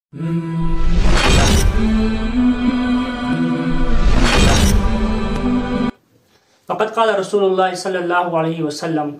फ़क़द क़ाल रसूलुल्लाह सल्लल्लाहु अलैहि वसल्लम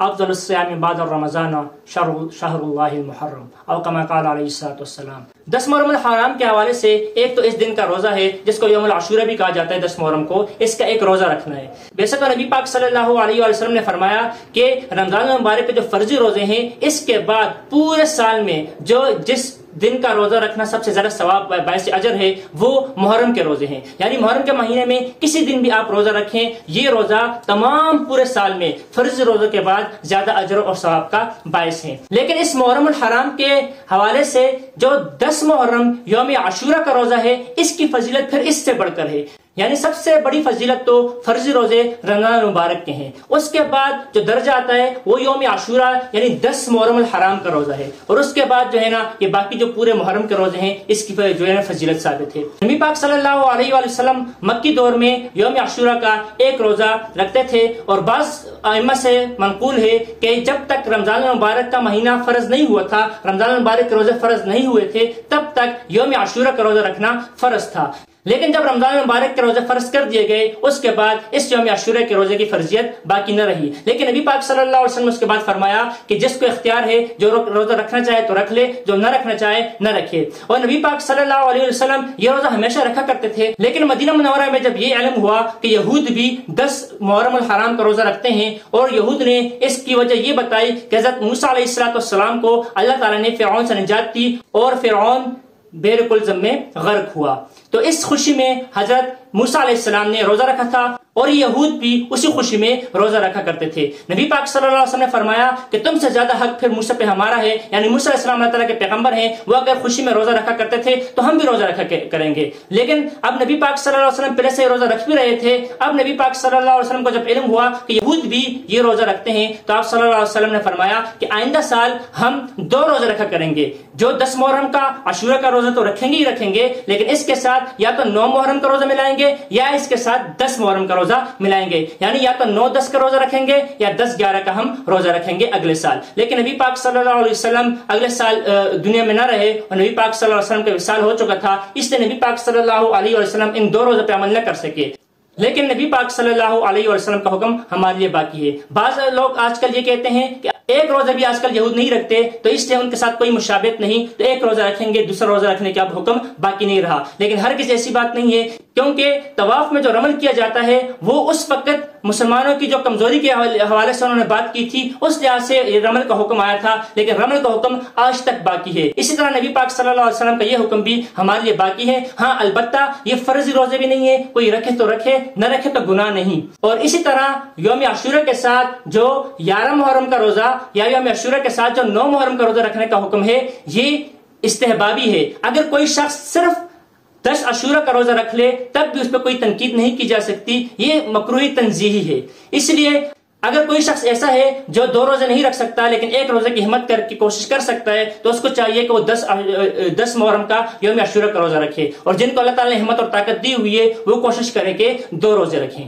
अफ़ज़लुस सियाम बाद रमज़ान शहरुल्लाहिल मुहर्रम औ कमा क़ाल अलैहिस्सलातु वस्सलाम। 10 मुहर्रम हराम के हवाले से एक तो इस दिन का रोज़ा है जिसको यौमुल आशूरा भी कहा जाता है। 10 मुहर्रम को इसका एक रोज़ा रखना है। वैसे तो नबी पाक सल्लल्लाहु अलैहि वसल्लम ने फरमाया कि रमज़ान मुबारक के जो फर्जी रोज़े हैं इसके बाद पूरे साल में जो जिस दिन का रोजा रखना सबसे ज्यादा सवाब बायस अजर है वो मुहर्रम के रोजे हैं। यानी मुहर्रम के महीने में किसी दिन भी आप रोजा रखें, ये रोजा तमाम पूरे साल में फर्ज रोजे के बाद ज्यादा अजर और सवाब का बायस है। लेकिन इस मुहर्रम हराम के हवाले से जो 10 मुहर्रम यौम आशूरा का रोजा है इसकी फजीलत फिर इससे बढ़कर है। यानी सबसे बड़ी फजीलत तो फर्जी रोजे रमजान मुबारक के हैं। उसके बाद जो दर्जा आता है वो यौम आशूरा यानी 10 मुहर्रम हराम का रोजा है। और उसके बाद जो है ना ये बाकी जो पूरे मुहर्रम के रोजे हैं इसकी जो है ना फजीलत साबित है। नबी पाक सल्लल्लाहु अलैहि वसल्लम मक्की दौर में यौम आशूरा का एक रोजा रखते थे और बाज़ अइम्मा से मनकूल है कि जब तक रमजान मुबारक का महीना फर्ज नहीं हुआ था, रमजान मुबारक के रोजे फर्ज नहीं हुए थे, तब तक यौम आशूरा का रोजा रखना फर्ज था। लेकिन जब रमजान मुबारक के रोजे फर्ज कर दिए गए उसके बाद इस यौम आशूरा के रोजे की फर्जियत बाकी न रही। लेकिन नबी पाक सल्लल्लाहु अलैहि वसल्लम उसके बाद फरमाया कि जिसको इख्तियार है जो रोजा रखना चाहे तो रख ले, जो न रखना चाहे न रखे। और नबी पाक सल्लल्लाहु अलैहि वसल्लम ये रोजा हमेशा रखा करते थे। लेकिन मदीना मुनव्वरा में जब ये इल्म हुआ कि यहूद भी 10 मुहर्रम हराम का रोजा रखते हैं और यहूद ने इसकी वजह ये बताई कि हज़रत मूसा अलैहिस्सलाम को अल्लाह ताला ने फिरौन से निजात दी और फिरौन बेरकुलज़म में गर्क हुआ, तो इस खुशी में हजरत मूसा अलैहिस्सलाम ने रोजा रखा था और यहूद भी उसी खुशी में रोजा रखा करते थे। नबी पाक सल्लल्लाहु अलैहि वसल्लम ने फरमाया कि तुमसे ज्यादा हक फिर मूसा पे हमारा है। यानी मूसा अलैहिस्सलाम अल्लाह ताला के पैगंबर हैं, वो अगर खुशी में रोजा रखा करते थे तो हम भी रोजा रखा करेंगे। लेकिन अब नबी पाक सल्लल्लाहु अलैहि वसल्लम पहले से रोजा रख भी रहे थे। अब नबी पाक सल्लल्लाहु अलैहि वसल्लम को जब इल्म हुआ कि यहूद भी ये रोजा रखते हैं तो आप सल्लल्लाहु अलैहि वसल्लम ने फरमाया कि आइंदा साल हम 2 रोजा रखा करेंगे। जो 10 मुहर्रम का आशूरा का रोजा तो रखेंगे ही रखेंगे, लेकिन इसके साथ या तो 9 मुहर्रम का रोजा मिलाएंगे या इसके साथ 10 मुहर्रम का रोजा मिलाएंगे। यानी या तो 9-10 का रोजा रखेंगे या 10-11 का हम रोजा रखेंगे अगले साल। लेकिन नबी पाक सल्लल्लाहु अलैहि वसल्लम अगले साल दुनिया में न रहे और नबी पाक सल्लल्लाहु अलैहि वसल्लम का विसाल हो चुका था, इसलिए नबी पाक सल्लल्लाहु अलैहि वसल्लम इन 2 रोजों पर अमल न कर सके। लेकिन नबी पाक सल्लल्लाहु अलैहि वसल्लम का हुक्म हमारे लिए बाकी है। बाज़ लोग आजकल ये कहते हैं कि एक रोजा भी आजकल यहूद नहीं रखते तो इसलिए उनके साथ कोई मुशाबिहत नहीं, तो एक रोजा रखेंगे, दूसरा रोजा रखने का अब हुक्म बाकी नहीं रहा। लेकिन हर किसी ऐसी बात नहीं है, क्योंकि तवाफ में जो रमल किया जाता है वो उस वक्त मुसलमानों की जो कमजोरी के हवाले से उन्होंने बात की थी उस लिहाज से रमल का हुक्म आया था, लेकिन रमल का हुक्म आज तक बाकी है। इसी तरह नबी पाक सल्लल्लाहु अलैहि वसल्लम का ये हुक्म भी हमारे लिए बाकी है। हाँ, अलबत्ता ये फर्जी रोजे भी नहीं है, कोई रखे तो रखे, न रखे तो गुनाह नहीं। और इसी तरह यौम आशूरा के साथ जो 11 मुहर्रम का रोजा या यौम आशूरा के साथ जो 9 मुहर्रम का रोजा रखने का हुक्म है ये इस्तेहबाबी है। अगर कोई शख्स सिर्फ 10 आशूरा का रोजा रख ले तब भी उस पर कोई तनकीद नहीं की जा सकती, ये मकरूही तंजीही है। इसलिए अगर कोई शख्स ऐसा है जो 2 रोजे नहीं रख सकता लेकिन एक रोजे की हिम्मत करके कोशिश कर सकता है तो उसको चाहिए कि वो 10 मुहर्रम का यौम आशूरा का रोजा रखे। और जिनको अल्लाह ताला ने हिम्मत और ताकत दी हुई है वो कोशिश करें कि 2 रोजे रखें।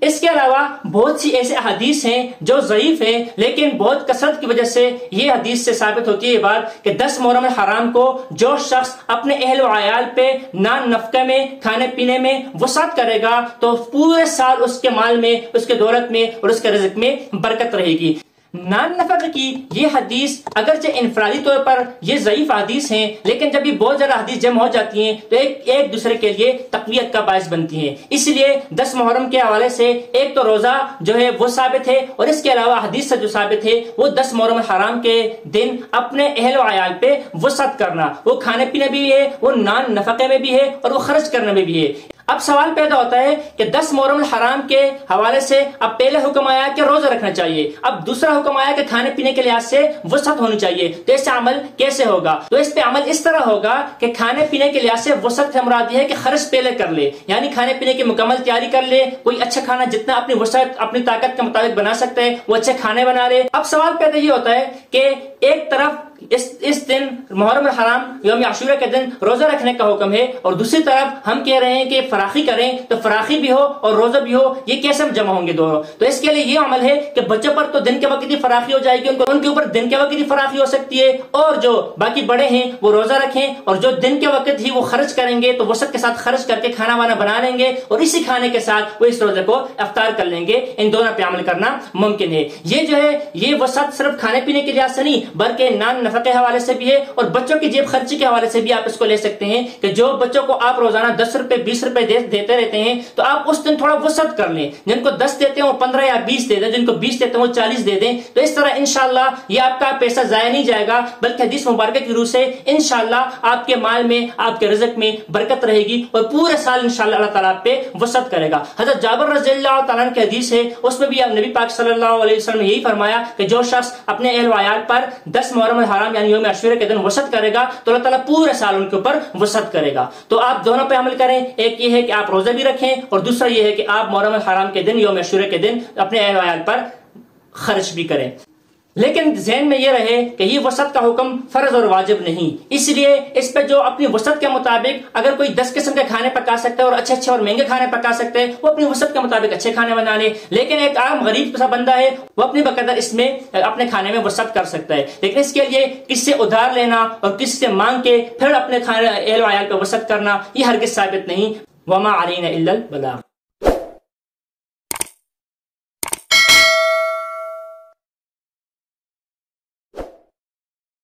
इसके अलावा बहुत सी ऐसे हदीस हैं जो ज़ईफ है, लेकिन बहुत कसरत की वजह से ये हदीस से साबित होती है ये बात कि 10 मुहर्रम हराम को जो शख्स अपने अहल व अयाल पे नान नफका में, खाने पीने में वसात करेगा तो पूरे साल उसके माल में, उसके दौलत में और उसके रिज़्क में बरकत रहेगी। नान नफक की ये हदीस अगरचे इनफरादी तौर पर ये ज़ईफ हदीस हैं, लेकिन जब ये बहुत ज्यादा हदीस जमा हो जाती हैं तो एक दूसरे के लिए तक़वियत का बायस बनती हैं। इसलिए 10 मुहर्रम के हवाले से एक तो रोजा जो है वो साबित है और इसके अलावा हदीस से जो साबित है वो 10 मुहर्रम हराम के दिन अपने अहल व अयाल पे वसअत करना, वो खाने पीने भी है, वो नान नफके में भी है और वो खर्च करने में भी है। अब सवाल पैदा होता है कि 10 मुहर्रम हराम के हवाले से अब पहले हुक्म आया कि रोजा रखना चाहिए, अब दूसरा हुक्म आया कि खाने पीने के लिहाज से वसअत होनी चाहिए, तो इससे अमल कैसे होगा? तो इस पे अमल इस तरह होगा कि खाने पीने के लिहाज से वसअत से मुराद है कि खर्च पहले कर ले, यानी खाने पीने की मुकम्मल तैयारी कर ले। कोई अच्छा खाना जितना अपनी वसअत, अपनी ताकत के मुताबिक बना सकता है वो अच्छे खाने बना ले। अब सवाल पैदा ये होता है कि एक तरफ इस दिन मुहर्रम हराम यौम आशूरा के दिन रोजा रखने का हुक्म है, और दूसरी तरफ हम कह रहे हैं कि फराखी करें, तो फराखी भी हो और रोजा भी हो, ये कैसे जमा होंगे दोनों? तो इसके लिए ये अमल है कि बच्चों पर तो दिन के वक्त ही फराखी हो जाएगी, उनके ऊपर दिन के वक्त ही फराखी हो सकती है, और जो बाकी बड़े हैं वो रोजा रखें, और जो दिन के वक्त ही वो खर्च करेंगे तो वसत के साथ खर्च करके खाना वाना बना लेंगे, और इसी खाने के साथ वो इस रोजे को इफ्तार कर लेंगे। इन दोनों पे अमल करना मुमकिन है। ये जो है ये वसत सिर्फ खाने पीने के लिहाज से नहीं, बल्कि नान नफा के हवाले से भी है, और बच्चों की जेब खर्ची के हवाले से भी आप इसको ले सकते हैं कि जो बच्चों को आप रोजाना 10 रुपए 20 रुपए देते रहते हैं, तो आप उस दिन थोड़ा वसत कर लें। जिनको 10 देते हैं वो 15 या 20 दे दें, जिनको 20 देते हैं वो 40 दे दें। तो इस तरह इंशाअल्लाह ये आपका पैसा जाया नहीं जाएगा, बल्कि हदीस मुबारक की रूह से इंशाअल्लाह आपके माल में, आपके रिज़्क में बरकत रहेगी, और पूरे साल इंशाअल्लाह अल्लाह ताला पे वसत करेगा। हज़रत जाबिर रज़ियल्लाहु ताला अन्हु की हदीस है, उसमें भी नबी पाक सल्लल्लाहु अलैहि वसल्लम ने यही फरमाया कि जो शख्स अपने अहल व अयाल पर 10 मुहर्रम हराम यानी यौम आशूरा के दिन वसत करेगा तो अल्लाह ताला पूरे साल उनके ऊपर वसत करेगा। तो आप दोनों पे अमल करें। एक ये है कि आप रोजा भी रखें, और दूसरा ये है कि आप मुहर्रम हराम के दिन यौम आशूरा के दिन अपने अहल व अयाल पर खर्च भी करें। लेकिन ज़हन में यह रहे कि ये वसत का हुक्म फर्ज और वाजिब नहीं, इसलिए इस पे जो अपनी वसत के मुताबिक अगर कोई 10 किस्म के खाने पका सकते हैं और अच्छे अच्छे और महंगे खाने पका सकते हैं, वो अपनी वसत के मुताबिक अच्छे खाने बना ले। लेकिन एक आम गरीब सा बंदा है, वो अपनी बकदर इसमें अपने खाने में वसत कर सकता है, लेकिन इसके लिए किससे उधार लेना और किससे मांग के फिर अपने खाने अहल व अयाल पे वसत करना, ये हरगिज़ साबित नहीं। वमा अलैना इल्लल बलाग।